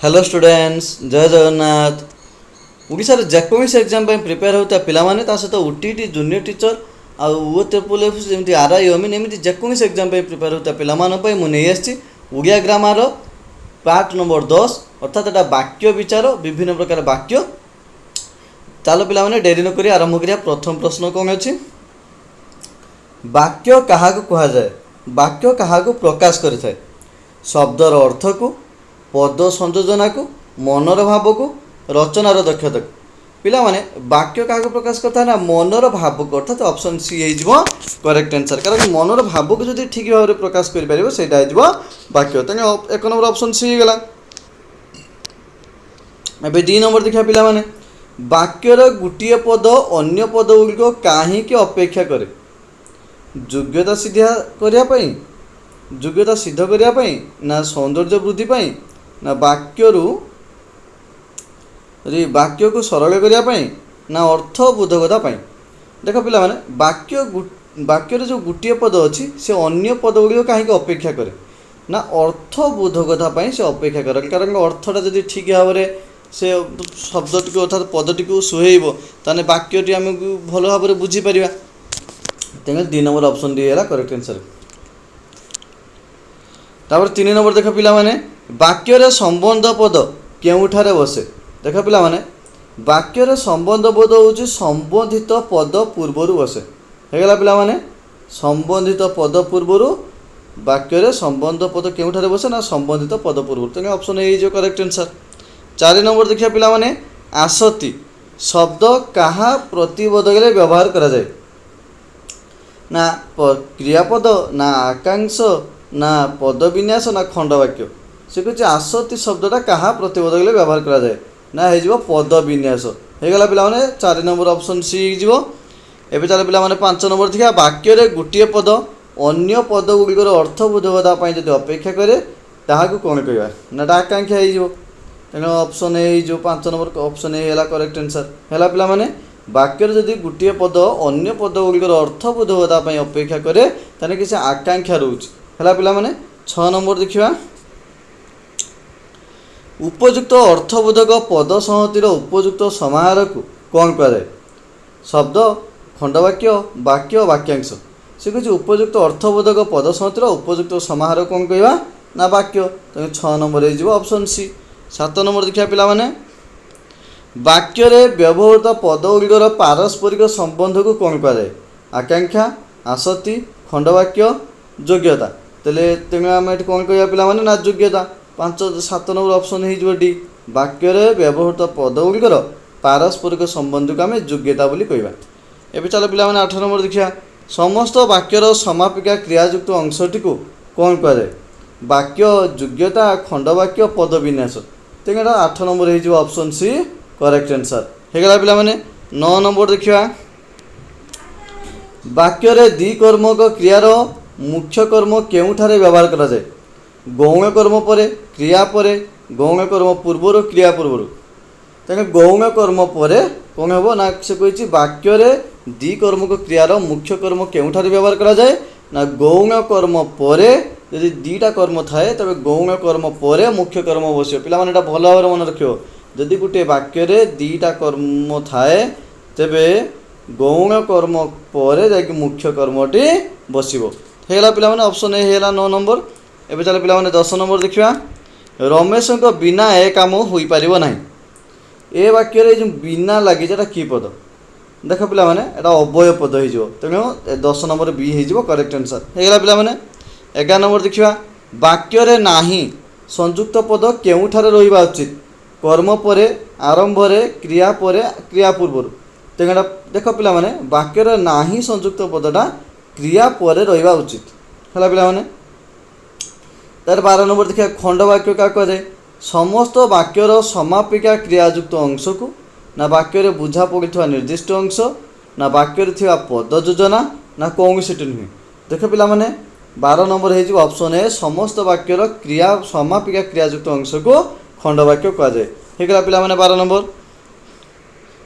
Hello students जय जगन्नाथ। ओडिशार जेकोमिक्स exam prepare होता पिलामाने ता सहित ओटीटी जूनियर टीचर आउ ट्रिपल एफ जमी आरआई अमीन एमती जेकोमिक्स एग्जाम प्रिपेयर होता पिलामानपाई मु नहीं आसी ओडिया ग्रामर पार्ट नंबर 10 अर्थात एटा वाक्य विचार विभिन्न प्रकार वाक्य। चलो पिलामाने डेरी न करी आरंभ करिया। प्रथम प्रश्न कौन अच्छी वाक्य काहाकु कहा जाए वाक्य काहाकु प्रकाश करिथाय शब्दर अर्थ को पद संयोजना को मनर भाव को रचनार दक्षता को। पिला माने वाक्य क्या प्रकाश करता है ना मनर भाव को अर्थात ऑप्शन सी हो करेक्ट आंसर। कारण मनर भाव को जो ठीक भाव में प्रकाश कर से वाक्य तेना एक नंबर ऑप्शन सी गला। एबे डी नंबर देखा पिला माने वाक्यर गोटे पद अन्य पद गुड़िक कहीं अपेक्षा करे योग्यता सिद्ध करने ना सौंदर्य वृद्धि पाई ना वाक्य को सरल करने ना अर्थ बोधकता पाई। देख पिला माने वाक्य जो गोटे पद अच्छी से अन्य पद गुड़िक कहीं अपेक्षा करे ना अर्थ बोधकता पाई से अपेक्षा करे। कारण अर्थटा जब ठीक भाव में से शब्दटी अर्थात पदटी को सुहेब ताने वाक्यटी आम भल भाव में बुझीपर। तेज 2 नंबर ऑप्शन डी है करेक्ट आंसर। तापर 3 नंबर देख पिला माने वाक्यर संबंध पद केउठारे बसे। देख पिला माने वाक्यर संबंध पद होची संबंधित पद पूर्वरु बसे हेगला। पिला माने संबंधित पद पूर्वरु वाक्यर संबंध पद केउठारे बसे ना संबंधित पद पूर्वरु तेने ऑप्शन ए जो करेक्ट आंसर। 4 नंबर देखिया पिला माने आसति शब्द कहा प्रतिबोधक व्यवहार करा जाए ना क्रियापद ना आकांक्ष ना पद विन्यास ना खंडवाक्य। से कह आसति शब्दटा क्या प्रतिबोधक व्यवहार करा जाए ना हो पद विन्यास होगला। पिला माने 4 नंबर ऑप्शन सी हो। एबे चल पिला माने 5 नंबर देखा वाक्य गोटे पद अन्य पद गुड़िकर अर्थ बोधकता जब अपेक्षा करे ताहाकु कौन कहवा ना आकांक्षा हो तेना ऑप्शन ए जो 5 नंबर ऑप्शन ए है करेक्ट आंसर है। पिला माने वाक्य जदि गोटे पद अन्य पद गुड़िकर अर्थ बोधकता अपेक्षा करे ताने किसी आकांक्षा रोच है। पिला माने 6 नंबर देखिया उपयुक्त अर्थबोधक पद संहतिर उपयुक्त समाहार को कौन कहे शब्द खंडवाक्य वाक्य वाक्यांश। से कह उपयुक्त अर्थबोधक पद संहतिर उपयुक्त समाहार कौन कहवा ना वाक्य तेज 6 नंबर हो ऑप्शन सी। 7 नंबर देखिए पिला माने वाक्य व्यवहृत पद गुड़िकर पारस्परिक संबंध को कौन कहे आकांक्षा आसक्ति खंडवाक्य योग्यता। तेणु आम ये कौन कह पिला माने ना योग्यता 5-7 नंबर ऑप्शन हो डी वाक्य व्यवहृत पद गुड़िकर पारस्परिक संबंध को आम योग्यता बोली कहवा। एबे चलो पिला माने 8 नंबर देखिया समस्त वाक्यर समापिका क्रियायुक्त अंशटी को कौन कहे वाक्य योग्यता खंडवाक्य पद विन्यास। तेणु 8 नंबर हो ऑप्शन सी करेक्ट आंसर होगला। पिला माने 9 नंबर देखिया वाक्य द्विकर्मक क्रियार मुख्य कर्म केउठारे व्यवहार करा जाए गौण कर्म पर क्रिया पर गौण कर्म पूर्वर क्रिया पूर्वर। तेना गौण कर्म पर कौन हम ना से कही वाक्य द्विकर्मक क्रियार मुख्य कर्म केउठारे व्यवहार करा जाए ना गौण कर्म पर यदि 2टा कर्म थाए तबे गौण कर्म पर मुख्य कर्म बसियो। पिला माने भल भाव मन रखियो जदि गोटे वाक्य 2टा कर्म थाए तेबे गौण कर्म पर जाकि मुख्य कर्मटी बसिबो हेला। पिला माने ऑप्शन ए हेला 9 नंबर। एबे चल पिला माने 10 नंबर देखिया रमेश बिना ए काम हो पारिबो नाही। ए वाक्य रे जो बिना लगी जेटा की पद देख पिला माने एटा अवय पद हो तेणु 10 नंबर बी हो करेक्ट आंसर हेगला। पिला माने 11 नंबर देखिया वाक्य रे नाही संयुक्त पद केउठारे रहिबा उचित कर्म पर आरंभ रे क्रिया पर क्रिया पूर्वर। तेणु देख पिला माने वाक्य रे नाही संयुक्त पदटा क्रिया पर रहिबा उचित है। पिला माने तार 12 नंबर देखिए खंडवाक्य क्या कहे समस्त वाक्यर समापिका क्रियायुक्त अंश को ना वाक्य बुझा पड़ा निर्दिष्ट अंश ना वाक्य पद योजना ना कौन से नुहे। देख पिला माने 12 नंबर हो ऑप्शन ए समस्त वाक्यर क्रिया समापिका क्रियायुक्त अंश को खंडवाक्य कहुए होगा। पिला माने 12 नंबर।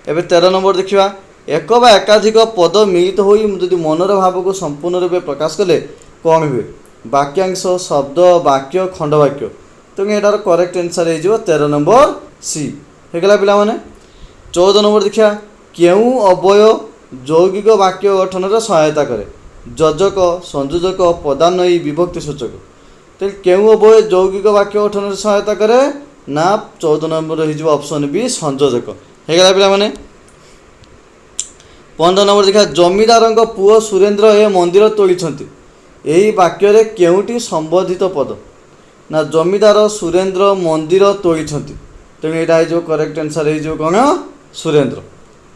एवं 13 नंबर देखा एक बा एकाधिक पद मिलित हो मनर भाव को संपूर्ण रूप प्रकाश कले कौन हुए वाक्यांश शब्द वाक्य खंडवाक्य। तेणु यार करेक्ट आंसर हो 13 नंबर सी होगा पाने। 14 नंबर देखा क्यों अवय यौगिक वाक्य गठन सहायता करे योजक संयोजक पदान्वयी विभक्ति सूचक तो क्यों अवय यौगिक वाक्य गठन सहायता करे ना 14 नंबर हो ऑप्शन बी संयोजक होगा पाने। 15 नंबर देखा जमीदार पुओ सुरेन्द्र ए मंदिर तोली यही वाक्य केउटी संबोधित पद ना जमीदार सुरेन्द्र मंदिर तोली तेणु यहाँ हो करेक्ट आंसर हो कौन सुरेन्द्र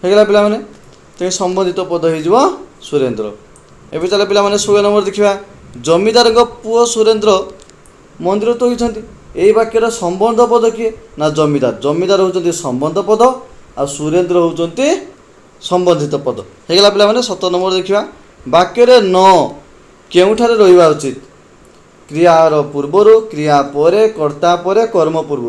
होगा पाने तेणु संबोधित पद हो सुरेन्द्र। एवं चले पाने 16 नंबर देखा जमीदार पुओ सुरेन्द्र मंदिर तोली यही वाक्यर संबंध पद किए ना जमीदार जमीदार होती संबंध पद आ सुरेन्द्र होती संबंधित पद होगा पाने। 17 नंबर देखा वाक्य न केउठारे रहिबा उचित क्रियार पूर्वर क्रिया परे कर्ता परे कर्म पूर्व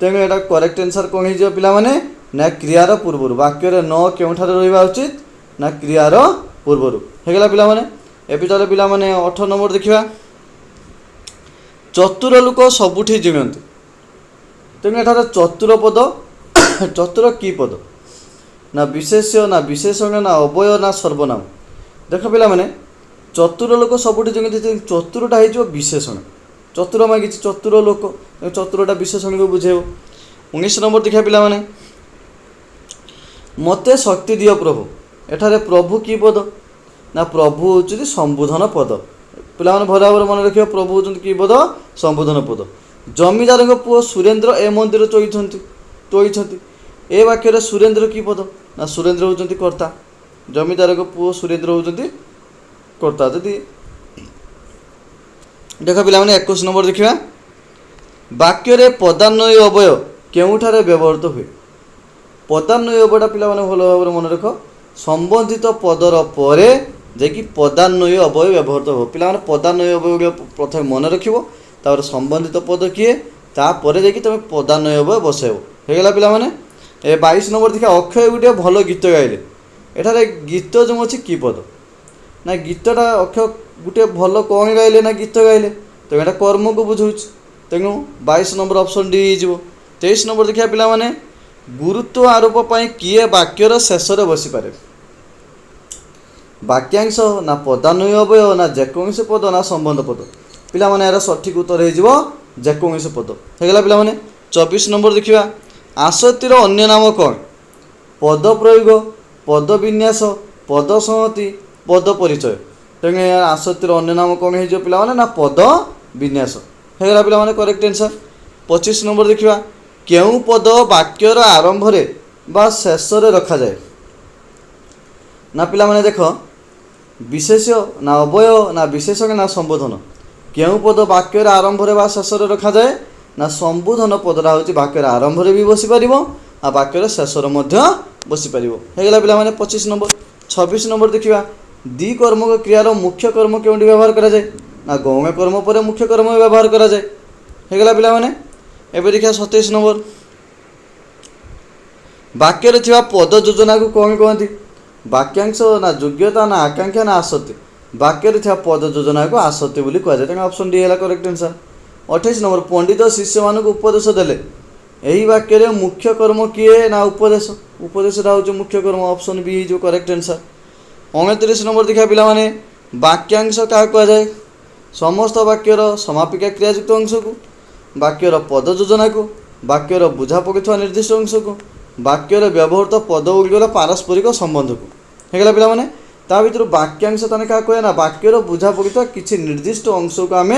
तेणु यहाँ करेक्ट आंसर कौन हो पाने ना क्रियार पूर्वर वाक्य न केउठारे रहिबा उचित ना क्रियार पूर्वर होगा पाने। एवं चले पाने 18 नंबर देखा चतुर लोक सबुठी जिणती तेणु यहाँ चतुर पद चतुर की पद ना विशेष्य ना विशेषण ना अवय ना सर्वनाम देख पाने चतुर लोक सबुठी जिणती चतुरटा हो विशेषण चतुर मागिଛି चतुर लोक चतुरटा विशेषण को बुझेब। 19 नंबर देखा पाने मते शक्ति दियो प्रभु एठारे प्रभु की पद ना प्रभु होती संबोधन पद पे भल भाव मन रखिए प्रभु होती कि पद संबोधन पद जमीदार पुओ सुरेन्द्र ए मंदिर तोली ए वाक्य सुरेन्द्र की पद ना सुरेन्द्र होती कर्ता जमीदार पुओ सुरेन्द्र होती कर्ता जदि देख पे 21 नंबर देखा वाक्य पदान्वय अवय केउठारे व्यवहृत हुए पदान्वय अवयटा पे भल भाव मन रख संबंधित पदर परे जैकि पदान्वय अवय व्यवहृत हो पे पदान्वय अवय प्रथम मन रखिबो तापर संबंधित पद किए तापर जैकि तुम पदान्वय अवय बसाइब होगा पाने। 22 नंबर देखा अक्षय गोटे भल गीत गाइले एठारे गीत जो अच्छी कि पद ना गीतटा अक्षय गोटे भल कौन गाइले ना गीत गाइले तो यहाँ कर्म को बुझाऊँ तेणु 22 नंबर ऑप्शन डी हो। 23 नंबर देखा पाने गुरुत्व आरोप पर किए वाक्यर शेष बसी पारे वाक्यांश ना पदान्वय अवय ना जेकोसी पद ना संबंध पद पे यार सठिक उत्तर हो जेकोसी पद होगा पाने। 24 नंबर देखा आसक्तिर अन्य नाम कौन पद प्रयोग पद विन्यास पद संहति पद परिचय तेणु आसक्तिर अन्य नाम कौन हो पाने ना पद विन्यास होगा पाने करेक्ट आंसर। 25 नंबर देखा केउ पद वाक्यर आरंभ बा शेष रखा जाए ना पे देख विशेष्य ना अवय ना विशेषण ना संबोधन केउ पद वाक्यर आरंभ बा शेष रखा जाए ना संबोधन पदटा हूँ वाक्यर आरंभ भी बसी पार आ वाक्यर शेष बसी पार होगा पाने 25 नंबर। 26 नंबर देखा द्विकर्मक क्रियार मुख्य कर्म क्योंटी व्यवहार करा जाए ना गौण कर्म पर मुख्य कर्म व्यवहार करा जाए होगा पाने। एवं देखा 27 नंबर वाक्य पद योजना को कौन कहती वाक्यांश ना योग्यता ना आकांक्षा ना आसक्ति वाक्य पद योजना को आसक्ति बोली कहुए तेणु ऑप्शन डी है करेक्ट आंसर। 28 नंबर पंडित शिष्य मान उपदेश देले यही वाक्य मुख्य कर्म किए ना उपदेश उपदेशटा हूँ मुख्य कर्म ऑप्शन बी जो करेक्ट आंसर। 29 नंबर देखा पाने वाक्यांश क्या कहुए समस्त वाक्यर समापिका क्रियायुक्त अंश को वाक्यर पद योजना को वाक्यर बुझा पकड़ निर्दिष्ट अंश को वाक्यर व्यवहृत पद गुड़िकर पारस्परिक संबंध को होगा पाने ता भर वाक्यांश ताने क्या कह ना वाक्यर बुझा पकड़ किसी निर्दिष्ट अंश को आम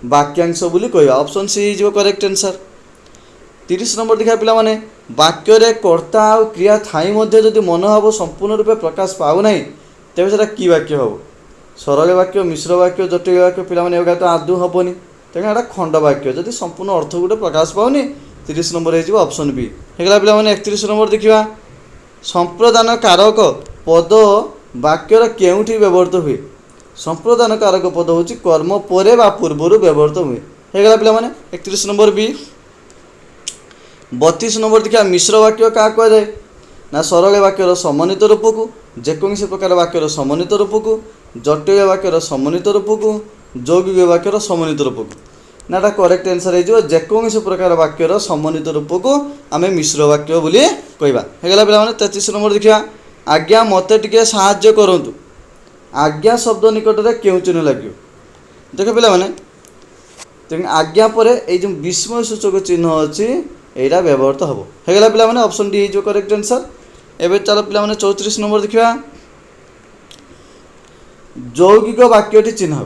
वाक्यांश बोली कह ऑप्शन सी जो करेक्ट आंसर। 30 नंबर देखा पाने वाक्य कर्ता आ क्रिया थाई जदि मनोभाव संपूर्ण रूपे प्रकाश पाऊना तेज से कि वाक्य हम सरल वाक्य मिश्र वाक्य जटिल वाक्य पे तो आदौ हेनी तेणु यहाँ खंड वाक्य जदि संपूर्ण अर्थ गोटे प्रकाश पाऊनी 30 नंबर हो ऑप्शन बी होगा पाने। 31 नंबर देखा संप्रदान कारक पद वाक्यर केउठी व्यवहृत हुए संप्रदान कारक पद हूँ कर्म परे बा पूर्वर व्यवहृत हुए होगा पाने 31 नंबर बी। 32 नंबर देखा मिश्र वाक्य क्या कहुए ना सरल वाक्यर समन्वित रूप को जेकोसी प्रकार वाक्यर समन्वित रूप को जटिल वाक्यर समन्वित रूप को यौगिक वाक्यर समन्वित रूप को ना एटा करेक्ट आंसर हो जेकोसी प्रकार वाक्यर सम्मानित रूप को आम मिश्र वाक्य बोली कहवा होगा पे 33 नंबर देखा आज्ञा मत टिके साहाय्य करंतु आज्ञा शब्द निकट में क्यों चिन्ह लगे देख पे आज्ञा पर जो विस्मय सूचक चिन्ह अच्छी यहाँ व्यवहृत हम होगा पे ऑप्शन डी हो करेक्ट आंसर एवं चलो पे 34 नंबर देखा यौगिक वाक्यटी चिन्ह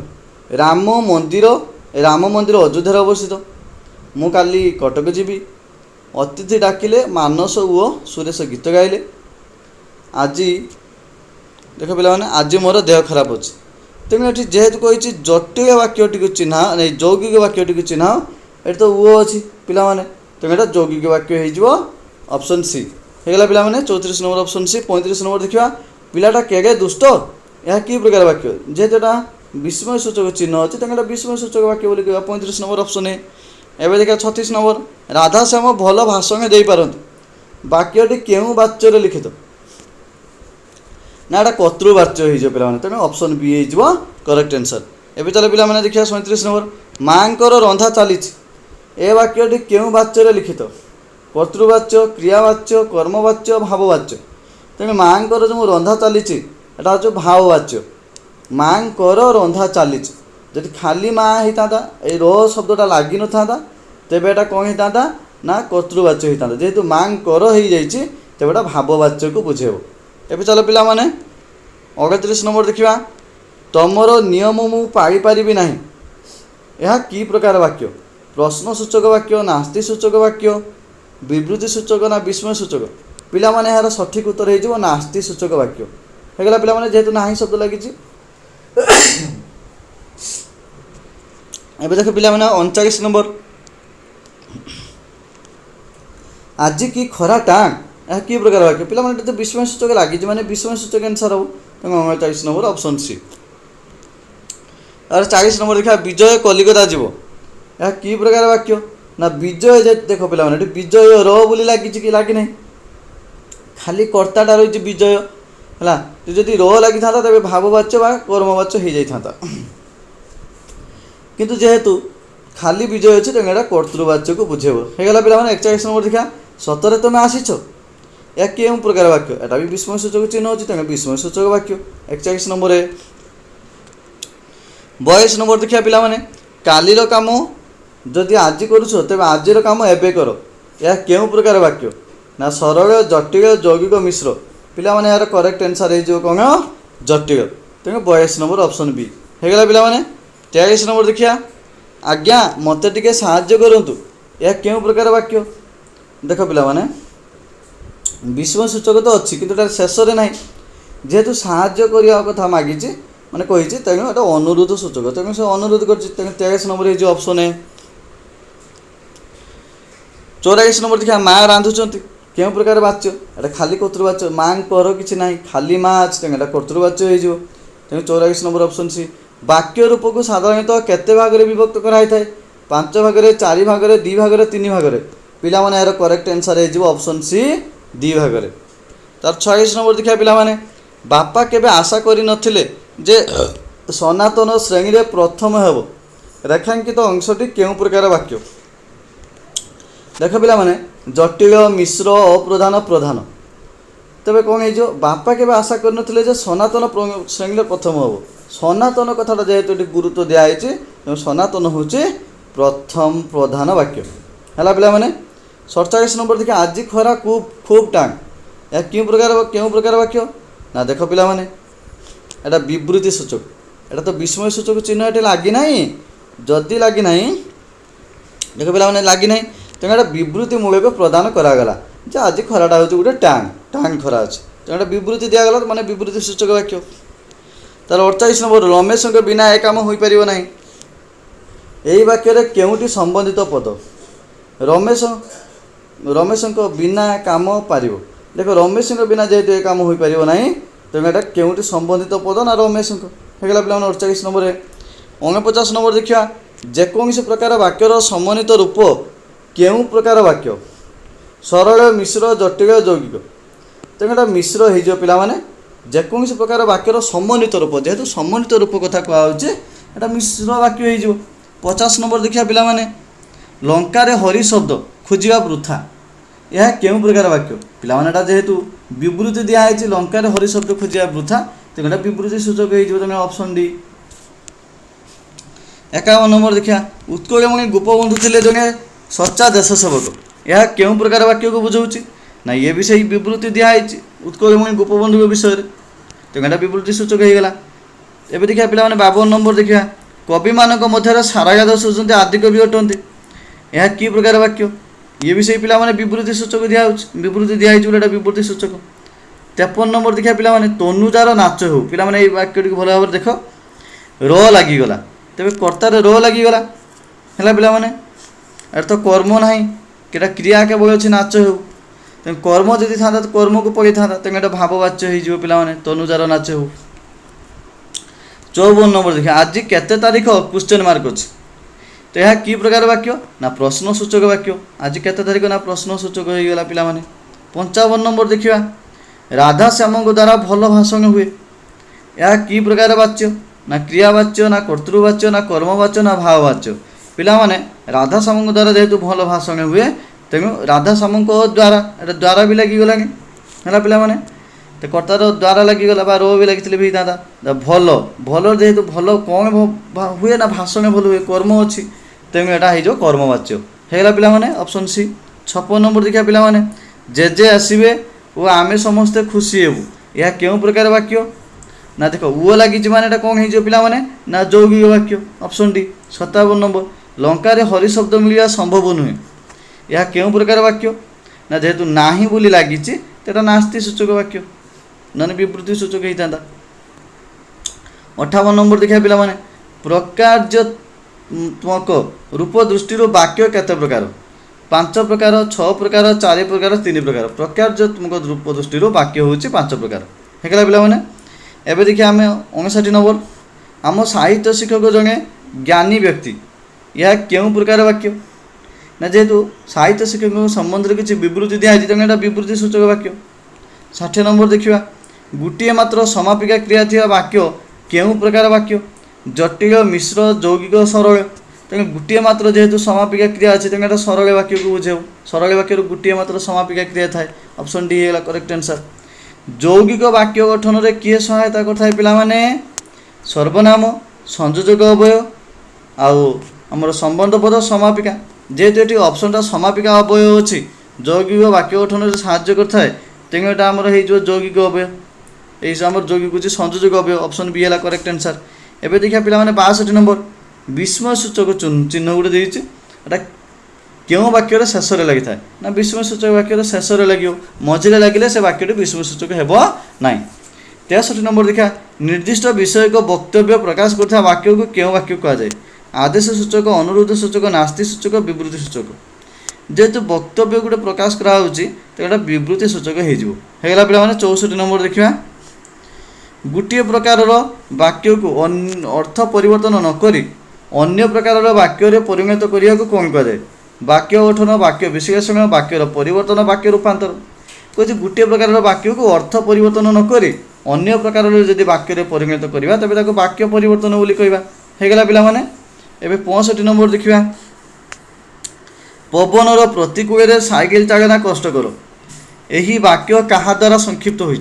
राम मंदिर अयोध्या अवस्थित मु काली कटक जीवी अतिथि डाकिले मानस ओ सुरेश गीत गाइले आज देख पे आज मोर देह खराब अच्छे तेणु ये जेहेतु कही जटिल वाक्यटी को चिन्ह नहीं यौगिक वाक्यटी को चिन्ह ये तो वो अच्छी पाने तेणु यहाँ यौगिक वाक्य हो ऑप्शन सी होगा पे 34 नंबर ऑप्शन सी 35 नंबर देखा पिलाटा केगे दुष्ट यह कि प्रकार वाक्य जेहेतु यहाँ विस्मय सूचक चिन्ह अच्छे तेना विस्मय सूचक वाक्य बोली कह 35 नंबर ऑप्शन ए एवं देखा 36 नंबर राधाश्याम भल भाषण दे पारती वाक्यटी क्यों वाच्य लिखित ना एटा कर्तृवाच्य हो पे तेणु ऑप्शन बी हो करेक्ट आंसर एवं चलो पे देखिए 37 नंबर माँ रंधा चली ए वाक्यटी क्यों वाच्य लिखित कर्तृवाच्य क्रियावाच्य कर्मवाच्य भाववाच्य तेणु माँ जो रंधा चली एटा हूँ भाववाच्य माँ रंधा चली जदि खाली माँ होता ये रो शब्दटा लगी न था तेज एटा कौन होता ना कर्तृवाच्य होता जेहेतु माँ कर हो जाए तेज भाववाच्य को बुझेब एवं चलो पे 38 नंबर देखा तुमर नियम मु पाई पारिबी नहीं यह कि प्रकार वाक्य प्रश्न सूचक वाक्य नास्ति सूचक वाक्य विवृत्ति सूचक ना विस्मय सूचक पिला माने यार सठिक उत्तर हो नास्ति सूचक वाक्य होगा पे जेहेतु ना शब्द लगी एवं देख पे 39 नंबर आज की खरा टांग यह कि प्रकार वाक्य पे तो विस्मय सूचक लगी मैंने विस्मय सूचक आंसर हम 39 नंबर ऑप्शन सी और 40 नंबर देखा विजय कलिकता जीव यह कि प्रकार वाक्य ना विजय देख पे विजय र बोली लगी कि लगी ना खाली कर्ताटा रही विजय है जदि र लगी था तेज भाववाच्य व कर्मवाच्य हो जाता किंतु जेहेतु खाली विजय अच्छे तेना यहाँ कर्तृवाच्य को बुझेब होगा पे 41 नंबर देखा सतरे तुम आसीच या क्यों प्रकार वाक्य एटा भी विस्मय सूचक चिन्ह अच्छी तेना विस्मय सूचक वाक्य 41 नंबर 42 नंबर देखा पे कालीर काम जदि आज करुच तेज आज कम एवं कर यह क्यों प्रकार वाक्य ना सरल जटिल यौगिक मिश्र पिला माने यार करेक्ट आंसर हो कौन जटिल तेणु 42 नंबर ऑप्शन बी होगा पे 43 नंबर देखिया आज्ञा मत टिके साहाय्य करंतु यह क्यों प्रकार वाक्य देख पिला माने विस्मय सूचक तो अच्छी किंतु शेष में ना जेहेतु साहाय्य करने कथा मागी मैंने कही तेणु एटा अनुरोध सूचक तेणु से अनुरोध कर 23 नंबर हो ऑप्शन ए 84 नंबर देखिए माँ रांधुंट क्यों प्रकार वाच्य एटा खाली कर्तृवाच्य माँ कर कि ना खाली माँ अच्छे तेना कर्तृवाच्य हो तेणु 84 नंबर ऑप्शन सी वाक्य रूप को साधारणतः केते भाग में विभक्त कराई थाए 5 भाग 4 भाग 2 भाग 3 भाग पिला माने यार करेक्ट आंसर हो ऑप्शन सी 2 भाग तार 46 नंबर देखा पिला माने बापा केबे आशा करि नथिले जे सनातन श्रेणी रे प्रथम हेब रेखांकित अंशटी केउं प्रकार वाक्य देख पिला माने जटिल मिश्र अप्रधान प्रधान तेबे कौन हो बापा केबे आशा करि नथिले जे सनातन श्रेणी रे प्रथम हेब सनातन कथाटा जेहेतु गुरुत्व दिखाई सनातन हूँ प्रथम प्रधान वाक्य है पिला माने 47 नंबर देखिए आज खरा खूब खूब टांग या क्यों प्रकार वाक्य ना देख पिला माने एटा विवृत्ति सूचक एटा तो विस्मय सूचक चिन्ह ये लगी ना जदि लगी ना देख पिला माने लगी ना तेना विवृत्ति मूलक प्रदान करागला जे आज खराटा हूँ गोटे टांग टांग खरा अच्छे तेना विवृत्ति दिगला माने विवृत्ति सूचक वाक्य तार 48 नंबर रमेश बिना ए काम हो पार ना यही वाक्य केउटी संबंधित पद रमेश बिना काम पार देख रमेश बिना जेहेतु ये काम हो पार ना तेणु यहाँ केउटी संबंधित पद ना रमेश होगा पे 48 नंबर 49 नंबर देखा जेकोसी प्रकार वाक्यर सम्मानित रूप केउं प्रकार वाक्य सरल मिश्र जटिल यौगिक तेणु यहाँ मिश्र हो पिला माने जेकोसी प्रकार वाक्यर सम्मानित रूप जेहेतु सम्मानित रूप कथा कहुचे यहाँ मिश्र वाक्य हो 50 नंबर देखिए पिलामाने लंकारे हरि शब्द खोजा वृथा यह केउं प्रकार वाक्य पिलामाने जेहेतु विवृत्ति दिखाई लंकारे हरि शब्द खोजा वृथा तो गोटे विवृत्ति सूचक हो ऑप्शन डी। 51 नंबर देखिया उत्कलमणि गोपबंधु थे जड़े सच्चा देश सेवक यह केउं प्रकार वाक्य को बुझाऊँच ना ये भी सही विवृत्ति दिखाई उत्कलमणि गोपबंधु विषय तो गोटे विवृत्ति सूचक होगा। एवं देखिए पिला 52 नंबर देखिए कवि मानक मध्य सारगा दास होती आदि कवि अटंती यह कि प्रकार वाक्य ये भी सही पिला विवृत्ति सूचक दिखाई विवृत्ति दिखाई गोटे विवृत्ति सूचक। 53 नंबर देखिए पिला तनुजार नाच हो पिला वाक्य भल भाव देख र लगिगला तेरे कर्तार र लगिगला है पिला यार तो कर्म ना कि क्रिया केवल अच्छे नाच हो तेज कर्म जदि था तो कर्म को पड़ी था तेज भाववाच्य हो पिला तनुजार नाच हो। 54 नंबर देखिए आज केते तारीख क्वेश्चन मार्क अच्छे तो यह कि प्रकार वाक्य ना प्रश्न सूचक वाक्य आज केते तारीख ना प्रश्न सूचक होगा पिला 55 नंबर देखिए राधा श्याम द्वारा भल भाषण हुए यह कि प्रकार वाच्य ना क्रियावाच्य ना कर्तृवाच्य ना कर्मवाच्य ना भाववाच्य पिला राधा श्याम द्वारा जेहेतु भल भाषण हुए तेणु राधा श्याम द्वारा द्वारा भी लगिगला है पिला तो कर्तार द्वारा लगिगला रो भी लगी भी था भल भल जेहेतु भल कौन हुए ना भाषण भल हुए कर्म अच्छी तेणु यहाँ हो कर्मवाच्य होगा पिला ऑप्शन सी। 56 नंबर देखिए पिला जेजे आसवे वो आमे समस्ते खुशी हेबू यह क्यों प्रकार वाक्य ना देख वो लगी माने कौन हो पिला ना यौगिक वाक्य ऑप्शन डी। 57 नंबर लंकारे हरि शब्द मिलवा संभव नुहे यह क्यों प्रकार वाक्य ना जेहेतु नाही बोली लगी तो नास्ति सूचक वाक्य नन विवृत्ति सूचक होता। 58 नंबर देखिए पिला प्रकार्यात्मक रूप दृष्टि वाक्य केते प्रकार 5 प्रकार 6 प्रकार 4 प्रकार 3 प्रकार प्रकार्यात्मक रूप दृष्टि वाक्य हूँ 5 प्रकार है पिला एवं देखिए आम 59 नंबर आम साहित्य शिक्षक जड़े ज्ञानी व्यक्ति यह क्यों प्रकार वाक्य ना जेहेतु साहित्य शिक्षक संबंध में किसी विवृत्ति दिखाई तेना विवृत्ति सूचक वाक्य। 60 नंबर देखा गोटे मात्र समापिका क्रिया थी वाक्य क्यों प्रकार वाक्य जटिल मिश्र यौगिक सरल तेना गोटे मात्र जेहेतु समापिका क्रिया अच्छे तेना सरल वाक्य को बुझाऊ सरल वाक्य गोटे मात्र समापिका क्रिया थाए ऑप्शन डी है करेक्ट आंसर। यौगिक वाक्य गठन में किए सहायता करता पिला सर्वनाम संयोजक अवय आमर संबंध पद समापिका जेहेतु ये ऑप्शन समापिका अवय अच्छी यौगिक वाक्य गठन में साहाय्य करता है तेणु यहाँ आमर हो यौगिक अवय यही आम यौगिक हूँ संयोजक अवय ऑप्शन बी है करेक्ट आंसर। एवं देखिए पिला 62 नंबर विस्मय सूचक चिन्ह गोटे देती क्यों वाक्य शेष में लगी था ना विस्मय सूचक वाक्य शेष में लगे मझे लगे से वाक्य विस्मय सूचक है ना। 63 नंबर देखा निर्दिष्ट विषय को वक्तव्य प्रकाश करता वाक्य को क्यों वाक्य कहुए आदेश सूचक अनुरोध सूचक नास्ति सूचक विवृत्ति सूचक जेहेतु वक्तव्य गोटे प्रकाश कराऊँ तो गोटे विवृत्ति सूचक होगा पिला 64 नंबर देखा गोटे प्रकार वाक्य को अर्थ परिवर्तन नक अन्य प्रकार वाक्य परिणत करने को कौन कहुए वाक्य गठन वाक्य विश्लेषण वाक्यर परिवर्तन वाक्य रूपांतर कहे गोटे प्रकार वाक्य को अर्थ परिवर्तन नक अन्य प्रकार जदि वाक्य परिणत करवा तेज वाक्य परिवर्तन बोली कहवा होगा पिला 65 नंबर देखा पवनर प्रतिकूल साइकेल चालना कष्टकर यही वाक्य क्या द्वारा संक्षिप्त हो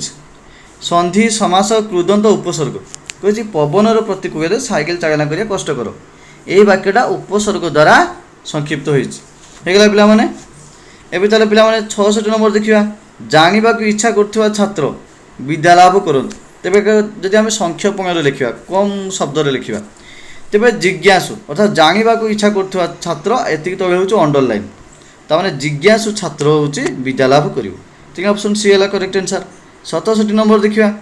संधि समास कृदंत उपसर्ग कहे पवनर प्रतिकूल साइकेल चालना करिया कष्टकर यही वाक्यटा उपसर्ग द्वारा संक्षिप्त होगा पिला एवं ताले पिला 66 नंबर देखा जाना इच्छा कर छात्र विद्या लाभ करूँ तेरे जदि आम संक्षेप लिखा कम शब्द लिखा तेरे जिज्ञासु अर्थात जाना इच्छा कर छात्र एति तले हूँ अंडरलाइन ताने जिज्ञासु छात्र हूँ विद्या लाभ कर ऑप्शन सी है करेक्ट आंसर। 67 नंबर देखा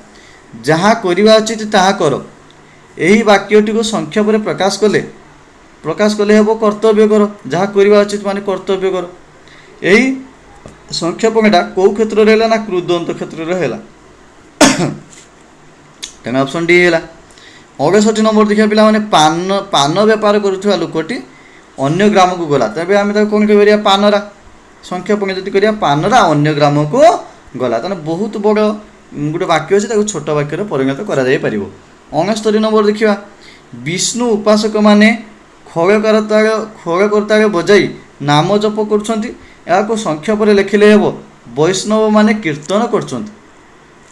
जहाँ करवा उचित ताहा कर यही वाक्यटी को संक्षेप में प्रकाश कले हम कर्तव्य कर जहाँ करवा उचित माने कर्तव्य कर यही संक्षेपटा कौ क्षेत्र में ना कृदंत क्षेत्र में है तेना ऑप्शन डी है। 68 नंबर देखा पिला पान बेपार करुवा लोकटी अन्य ग्राम को गला तेज आम कौन कह पानरा संक्षेप में जब करा पानरा अन्य ग्राम को गला तेना बहुत बड़ गोटे वाक्य अच्छे छोट वाक्य परिणत कर 69 नंबर देखा विष्णु उपासक माने ଖଡ଼କର୍ତ୍ତାଳେ ବଜାଇ ନାମ ଜପ କରୁଛନ୍ତି। ଏହାକୁ ସଂକ୍ଷେପରେ ଲେଖିଲେ ହେବ ବୈଷ୍ଣବ ମାନେ କୀର୍ତ୍ତନ କରୁଛନ୍ତି।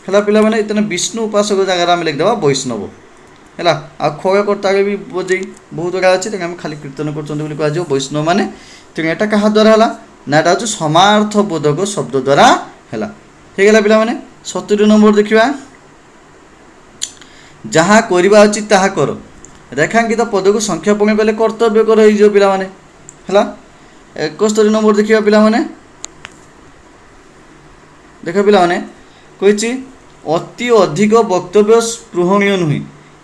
ହେଲା ପିଲାମାନେ, ତେଣୁ ବିଷ୍ଣୁ ଉପାସକ ଜାଗାରେ ଆମେ ଲେଖିଦେବା ବୈଷ୍ଣବ। ହେଲା, ଆଉ ଖଡ଼କର୍ତ୍ତାଳେ ବି ବଜାଇ ବହୁତ ଗୁଡ଼ା ଅଛି, ତେଣୁ ଆମେ ଖାଲି କୀର୍ତ୍ତନ କରୁଛନ୍ତି ବୋଲି କୁହାଯିବ ବୈଷ୍ଣବ ମାନେ। ତେଣୁ ଏଇଟା କାହା ଦ୍ୱାରା ହେଲା ନା ଏଇଟା ହେଉଛି ସମାର୍ଥ ବୋଧକ ଶବ୍ଦ ଦ୍ୱାରା ହେଲା। ହେଇଗଲା ପିଲାମାନେ। 70 ନମ୍ବର ଦେଖିବା, ଯାହା କରିବା ଉଚିତ ତାହା କର। ରେଖାଙ୍କିତ ପଦକୁ ସଂକ୍ଷେପଣ କଲେ କର୍ତ୍ତବ୍ୟ କର ହେଇଯିବ ପିଲାମାନେ। ହେଲା, 71 ନମ୍ବର ଦେଖିବା ପିଲାମାନେ। ଦେଖ ପିଲାମାନେ, କହିଛି ଅତି ଅଧିକ ବକ୍ତବ୍ୟ ସ୍ପୃହଣୀୟ ନୁହେଁ।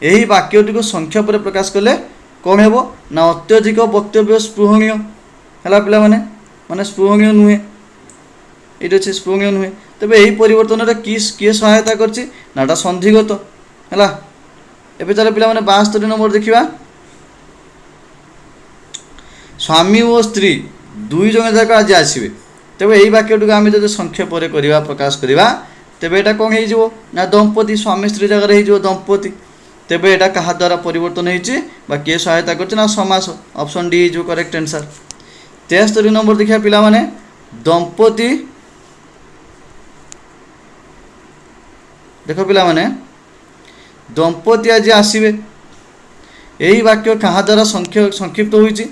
ଏହି ବାକ୍ୟଟିକୁ ସଂକ୍ଷେପରେ ପ୍ରକାଶ କଲେ କ'ଣ ହେବ ନା ଅତ୍ୟଧିକ ବକ୍ତବ୍ୟ ସ୍ପୃହଣୀୟ। ହେଲା ପିଲାମାନେ, ମାନେ ସ୍ପୃହଣୀୟ ନୁହେଁ, ଏଇଟା ଅଛି ସ୍ପୃହଣୀୟ ନୁହେଁ। ତେବେ ଏହି ପରିବର୍ତ୍ତନରେ କିଏ ସହାୟତା କରିଛି ନା ଏଟା ସନ୍ଧିଗତ। ହେଲା, ଏବେ ଚାଲ ପିଲାମାନେ 72 ନମ୍ବର ଦେଖିବା। ସ୍ୱାମୀ ଓ ସ୍ତ୍ରୀ ଦୁଇ ଜଣ ଯାକ ଆଜି ଆସିବେ। ତେବେ ଏହି ବାକ୍ୟଟିକୁ ଆମେ ଯଦି ସଂକ୍ଷେପରେ କରିବା ପ୍ରକାଶ କରିବା, ତେବେ ଏଇଟା କ'ଣ ହେଇଯିବ ନା ଦମ୍ପତି। ସ୍ୱାମୀ ସ୍ତ୍ରୀ ଜାଗାରେ ହେଇଯିବ ଦମ୍ପତି। ତେବେ ଏଇଟା କାହା ଦ୍ୱାରା ପରିବର୍ତ୍ତନ ହେଇଛି ବା କିଏ ସହାୟତା କରିଛି ନା ସମାସ। ଅପସନ୍ ଡି ହେଇଯିବ କରେକ୍ଟ ଆନ୍ସର। 73 ନମ୍ବର ଦେଖିବା ପିଲାମାନେ, ଦମ୍ପତି। ଦେଖ ପିଲାମାନେ, ଦମ୍ପତି ଆଜି ଆସିବେ। ଏହି ବାକ୍ୟ କାହା ଦ୍ୱାରା ସଂକ୍ଷିପ୍ତ ହୋଇଛି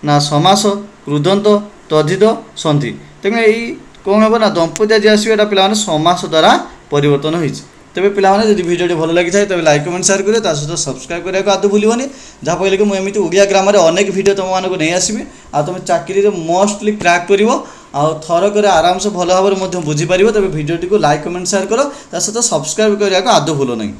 ନା ସମାସ, କୃଦନ୍ତ, ତଦ୍ଧିତ, ସନ୍ଧି। ତେଣୁ ଏଇ କ'ଣ ହେବ ନା ଦମ୍ପତି ଆଜି ଆସିବେ, ଏଇଟା ପିଲାମାନେ ସମାସ ଦ୍ୱାରା ପରିବର୍ତ୍ତନ ହୋଇଛି। ତେବେ ପିଲାମାନେ ଯଦି ଭିଡ଼ିଓଟି ଭଲ ଲାଗିଥାଏ ତେବେ ଲାଇକ୍ କମେଣ୍ଟ ସେୟାର କରିବେ, ତା ସହିତ ସବସ୍କ୍ରାଇବ୍ କରିବାକୁ ଆଦୌ ଭୁଲିବନି। ଯାହାଫଳରେ କି ମୁଁ ଏମିତି ଓଡ଼ିଆ ଗ୍ରାମରେ ଅନେକ ଭିଡ଼ିଓ ତୁମମାନଙ୍କୁ ନେଇ ଆସିବି, ଆଉ ତୁମେ ଚାକିରିରେ ମୋଷ୍ଟଲି କ୍ରାକ୍ କରିବ, ଆଉ ଥରକରେ ଆରାମସେ ଭଲ ଭାବରେ ମଧ୍ୟ ବୁଝିପାରିବ। ତେବେ ଭିଡ଼ିଓଟିକୁ ଲାଇକ୍ କମେଣ୍ଟ ସେୟାର କର, ତା ସହିତ ସବସ୍କ୍ରାଇବ୍ କରିବାକୁ ଆଦୌ ଭୁଲ ନାହିଁ।